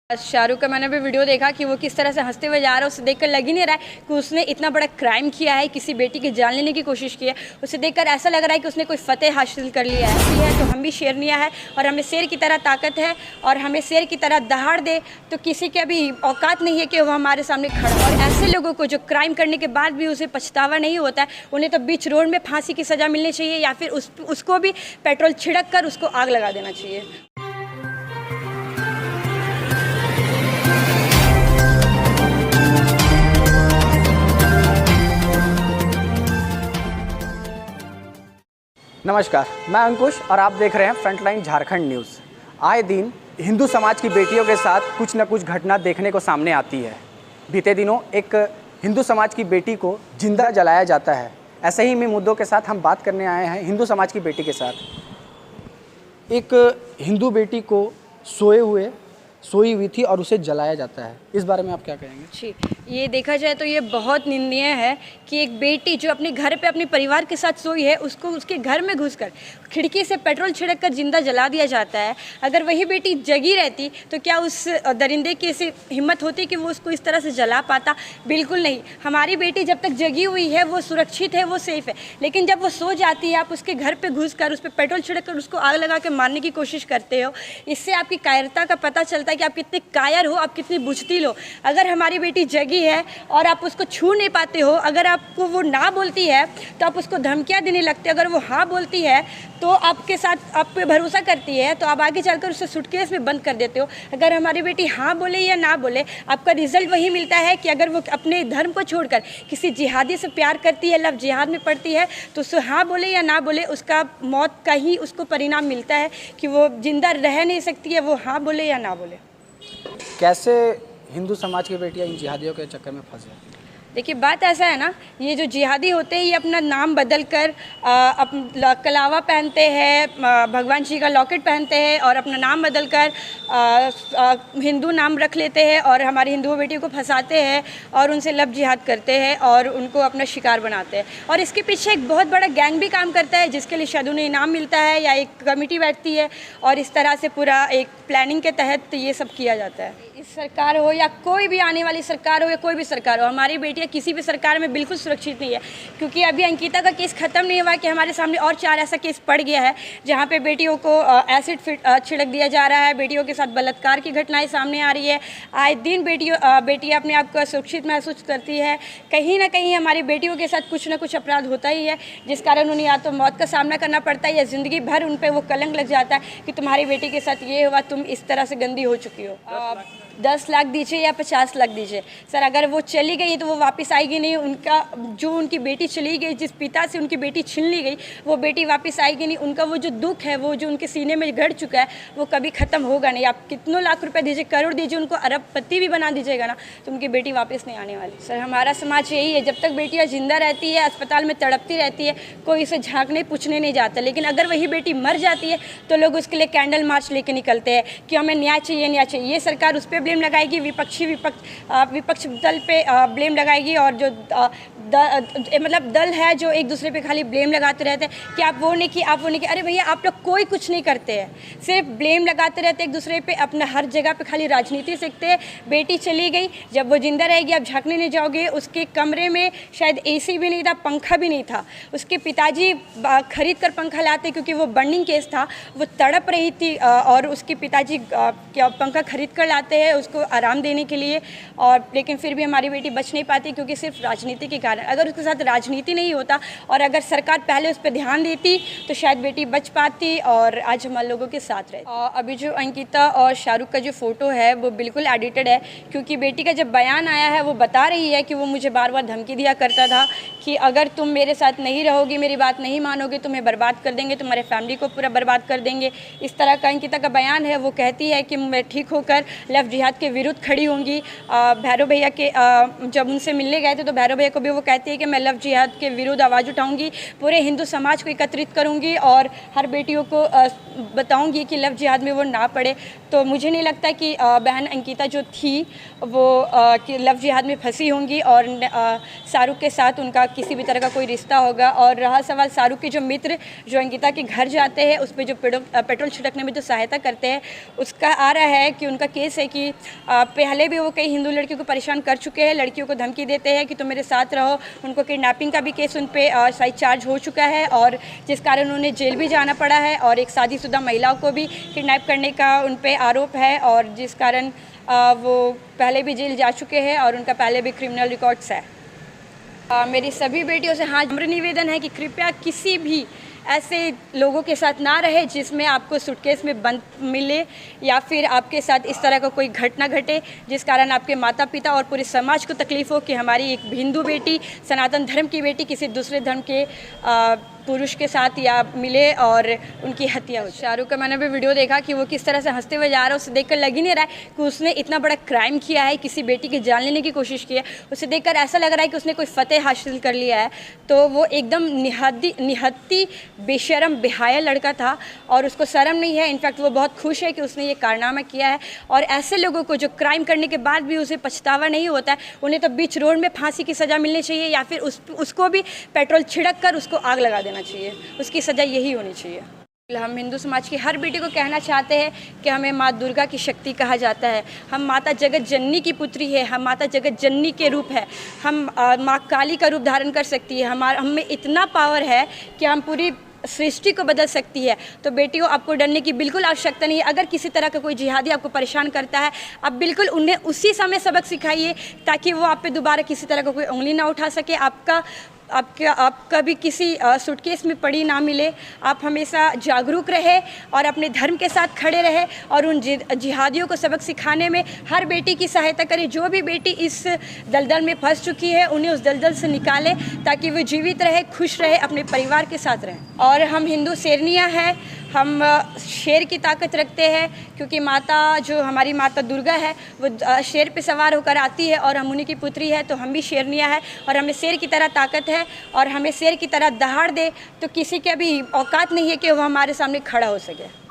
शाहरुख का मैंने भी वीडियो देखा कि वो किस तरह से हंसते हुए जा रहा है। उसे देखकर लग ही नहीं रहा है कि उसने इतना बड़ा क्राइम किया है, किसी बेटी की जान लेने की कोशिश की है। उसे देखकर ऐसा लग रहा है कि उसने कोई फतेह हासिल कर लिया है। तो हम भी शेरनिया है और हमें शेर की तरह ताकत है और हमें शेर की तरह दहाड़ दे तो किसी के अभी औकात नहीं है कि वो हमारे सामने खड़ा हो। और ऐसे लोगों को जो क्राइम करने के बाद भी उसे पछतावा नहीं होता है, उन्हें तो बीच रोड में फांसी की सज़ा मिलनी चाहिए या फिर उसको भी पेट्रोल छिड़क कर उसको आग लगा देना चाहिए। नमस्कार, मैं अंकुश और आप देख रहे हैं फ्रंटलाइन झारखंड न्यूज़। आए दिन हिंदू समाज की बेटियों के साथ कुछ न कुछ घटना देखने को सामने आती है। बीते दिनों एक हिंदू समाज की बेटी को जिंदा जलाया जाता है। ऐसे ही में मुद्दों के साथ हम बात करने आए हैं हिंदू समाज की बेटी के साथ। एक हिंदू बेटी को सोई हुई थी और उसे जलाया जाता है। इस बारे में आप क्या कहेंगे? जी, ये देखा जाए तो ये बहुत निंदनीय है कि एक बेटी जो अपने घर पे अपने परिवार के साथ सोई है, उसको उसके घर में घुसकर खिड़की से पेट्रोल छिड़क कर जिंदा जला दिया जाता है। अगर वही बेटी जगी रहती तो क्या उस दरिंदे की ऐसी हिम्मत होती कि वो उसको इस तरह से जला पाता? बिल्कुल नहीं। हमारी बेटी जब तक जगी हुई है वो सुरक्षित है, वो सेफ है। लेकिन जब वो सो जाती है, आप उसके घर पर घुसकर उस पर पेट्रोल छिड़क कर उसको आग लगा के मारने की कोशिश करते हो। इससे आपकी कायरता का पता चलता है कि आप कितने कायर हो, आप कितनी बुझदिल हो। अगर हमारी बेटी जगी है और आप उसको छू नहीं पाते हो, अगर आपको वो ना बोलती है तो आप उसको धमकियां देने लगते हो। अगर वो हाँ बोलती है तो आपके साथ आप पे भरोसा करती है तो आप आगे चलकर उसे सूटकेस में बंद कर देते हो। अगर हमारी बेटी हाँ बोले या ना बोले, आपका रिजल्ट वही मिलता है कि अगर वो अपने धर्म को छोड़कर किसी जिहादी से प्यार करती है, लव जिहाद में पड़ती है, तो उसे हाँ बोले या ना बोले उसका मौत का ही उसको परिणाम मिलता है कि वो जिंदा रह नहीं सकती है, वो हाँ बोले या ना बोले। कैसे हिंदू समाज की बेटियां इन जिहादियों के चक्कर में फंस जाती हैं? देखिए, बात ऐसा है ना, ये जो जिहादी होते हैं ये अपना नाम बदल कर कलावा पहनते हैं, भगवान जी का लॉकेट पहनते हैं और अपना नाम बदल कर हिंदू नाम रख लेते हैं और हमारी हिंदू बेटियों को फंसाते हैं और उनसे लव जिहाद करते हैं और उनको अपना शिकार बनाते हैं। और इसके पीछे एक बहुत बड़ा गैंग भी काम करता है जिसके लिए शायद उन्हें इनाम मिलता है या एक कमेटी बैठती है और इस तरह से पूरा एक प्लानिंग के तहत ये सब किया जाता है। इस सरकार हो या कोई भी आने वाली सरकार हो या कोई भी सरकार हो, हमारी बेटियां किसी भी सरकार में बिल्कुल सुरक्षित नहीं है। क्योंकि अभी अंकिता का केस ख़त्म नहीं हुआ कि हमारे सामने और 4 ऐसा केस पड़ गया है जहां पे बेटियों को एसिड छिड़क दिया जा रहा है, बेटियों के साथ बलात्कार की घटनाएं सामने आ रही है। आए दिन बेटियां अपने आप को सुरक्षित महसूस करती है। कहीं ना कहीं हमारी बेटियों के साथ कुछ ना कुछ अपराध होता ही है जिस कारण उन्हें या तो मौत का सामना करना पड़ता है या ज़िंदगी भर उन पर वो कलंक लग जाता है कि तुम्हारी बेटी के साथ ये हुआ, तुम इस तरह से गंदी हो चुकी हो। 10 लाख दीजिए या 50 लाख दीजिए सर, अगर वो चली गई तो वो वापस आएगी नहीं। उनकी बेटी चली गई, जिस पिता से उनकी बेटी छीन ली गई, वो बेटी वापस आएगी नहीं। उनका वो जो दुख है, वो जो उनके सीने में गड़ चुका है, वो कभी ख़त्म होगा नहीं। आप कितनों लाख रुपए दीजिए, करोड़ दीजिए, उनको अरबपति भी बना दीजिएगा ना, तो उनकी बेटी वापस नहीं आने वाली। सर, हमारा समाज यही है, जब तक बेटियाँ जिंदा रहती है, अस्पताल में तड़पती रहती है, कोई उसे झाँकने पूछने नहीं जाता। लेकिन अगर वही बेटी मर जाती है तो लोग उसके लिए कैंडल मार्च लेके निकलते हैं कि हमें न्याय चाहिए, न्याय चाहिए। ये सरकार उस पर ब्लेम लगाएगी, विपक्ष दल पे ब्लेम लगाएगी और जो मतलब दल है जो एक दूसरे पे खाली ब्लेम लगाते रहते हैं कि आप वो नहीं किए, आप वो नहीं किए। अरे भैया, आप लोग कोई कुछ नहीं करते हैं, सिर्फ ब्लेम लगाते रहते हैं एक दूसरे पे। अपना हर जगह पे खाली राजनीति सीखते हैं। बेटी चली गई, जब वो जिंदा रहेगी आप झांकने नहीं जाओगे। उसके कमरे में शायद एसी भी नहीं था, पंखा भी नहीं था। उसके पिताजी खरीद कर पंखा लाते क्योंकि वो बर्निंग केस था, वो तड़प रही थी और उसके पिताजी पंखा खरीद कर लाते हैं उसको आराम देने के लिए। और लेकिन फिर भी हमारी बेटी बच नहीं पाती क्योंकि सिर्फ राजनीति के कारण। अगर उसके साथ राजनीति नहीं होता और अगर सरकार पहले उस पर ध्यान देती तो शायद बेटी बच पाती और आज हमारे लोगों के साथ रहती। अभी जो अंकिता और शाहरुख का जो फ़ोटो है वो बिल्कुल एडिटेड है, क्योंकि बेटी का जब बयान आया है वो बता रही है कि वो मुझे बार बार धमकी दिया करता था कि अगर तुम मेरे साथ नहीं रहोगी, मेरी बात नहीं मानोगे, तुम्हें बर्बाद कर देंगे, तुम्हारे फैमिली को पूरा बर्बाद कर देंगे। इस तरह का अंकिता का बयान है। वो कहती है कि मैं ठीक होकर लव जिहाद के विरुद्ध खड़ी होंगी। भैरव भैया के जब उनसे मिलने गए थे तो भैरव भैया को भी वो कहती है कि मैं लव जिहाद के विरुद्ध आवाज़ उठाऊंगी, पूरे हिंदू समाज को एकत्रित करूंगी और हर बेटियों को बताऊंगी कि लव जिहाद में वो ना पड़े। तो मुझे नहीं लगता कि बहन अंकिता जो थी वो कि लव जिहाद में फंसी होंगी और शाहरुख के साथ उनका किसी भी तरह का कोई रिश्ता होगा। और रहा सवाल शाहरुख के जो मित्र जो अंकिता के घर जाते हैं, उस पर जो पेट्रोल छिड़कने में जो सहायता करते हैं, उसका आ रहा है कि उनका केस है कि पहले भी वो कई हिंदू लड़कियों को परेशान कर चुके हैं, लड़कियों को धमकी देते हैं कि तुम मेरे साथ रहो। उनको किडनैपिंग का भी केस उन पर शायद चार्ज हो चुका है और जिस कारण उन्हें जेल भी जाना पड़ा है। और एक शादीशुदा महिलाओं को भी किडनैप करने का उन पर आरोप है और जिस कारण वो पहले भी जेल जा चुके हैं और उनका पहले भी क्रिमिनल रिकॉर्ड्स है। मेरी सभी बेटियों से हाँ नम्र निवेदन है कि कृपया किसी भी ऐसे लोगों के साथ ना रहे जिसमें आपको सूटकेस में बंद मिले या फिर आपके साथ इस तरह का कोई घटना घटे जिस कारण आपके माता पिता और पूरे समाज को तकलीफ़ हो कि हमारी एक हिंदू बेटी, सनातन धर्म की बेटी किसी दूसरे धर्म के पुरुष के साथ या मिले और उनकी हत्या हो। शाहरुख का मैंने भी वीडियो देखा कि वो किस तरह से हंसते हुए जा रहा है, उसे देखकर लग ही नहीं रहा है कि उसने इतना बड़ा क्राइम किया है, किसी बेटी की जान लेने की कोशिश की है। उसे देखकर ऐसा लग रहा है कि उसने कोई फतेह हासिल कर लिया है। तो वो एकदम निहत्ती बेशरम बेहाया लड़का था और उसको शर्म नहीं है। इनफैक्ट वो बहुत खुश है कि उसने ये कारनामा किया है। और ऐसे लोगों को जो क्राइम करने के बाद भी उसे पछतावा नहीं होता है, उन्हें तो बीच रोड में फांसी की सज़ा मिलनी चाहिए या फिर उसको भी पेट्रोल छिड़क कर उसको आग लगा देना चाहिए। उसकी सज़ा यही होनी चाहिए। हम हिंदू समाज की हर बेटी को कहना चाहते हैं कि हमें माँ दुर्गा की शक्ति कहा जाता है। हम माता जगत जननी की पुत्री है, हम माता जगत जननी के रूप है। हम माँ काली का रूप धारण कर सकती है। हम में इतना पावर है कि हम पूरी सृष्टि को बदल सकती है। तो बेटियों, आपको डरने की बिल्कुल आवश्यकता नहीं है। अगर किसी तरह का कोई जिहादी आपको परेशान करता है, आप बिल्कुल उन्हें उसी समय सबक सिखाइए ताकि वो आप पे दोबारा किसी तरह का कोई उंगली ना उठा सके, आपका भी किसी सूटकेस में पड़ी ना मिले। आप हमेशा जागरूक रहे और अपने धर्म के साथ खड़े रहे और उन जिहादियों को सबक सिखाने में हर बेटी की सहायता करें। जो भी बेटी इस दलदल में फंस चुकी है उन्हें उस दलदल से निकाले ताकि वो जीवित रहे, खुश रहे, अपने परिवार के साथ रहें। और हम हिंदू शेरनियाँ हैं, हम शेर की ताकत रखते हैं क्योंकि माता जो हमारी माता दुर्गा है वो शेर पे सवार होकर आती है और हम उन्हीं की पुत्री है। तो हम भी शेरनियाँ हैं और हमें शेर की तरह ताकत है और हमें शेर की तरह दहाड़ दे तो किसी के भी औकात नहीं है कि वो हमारे सामने खड़ा हो सके।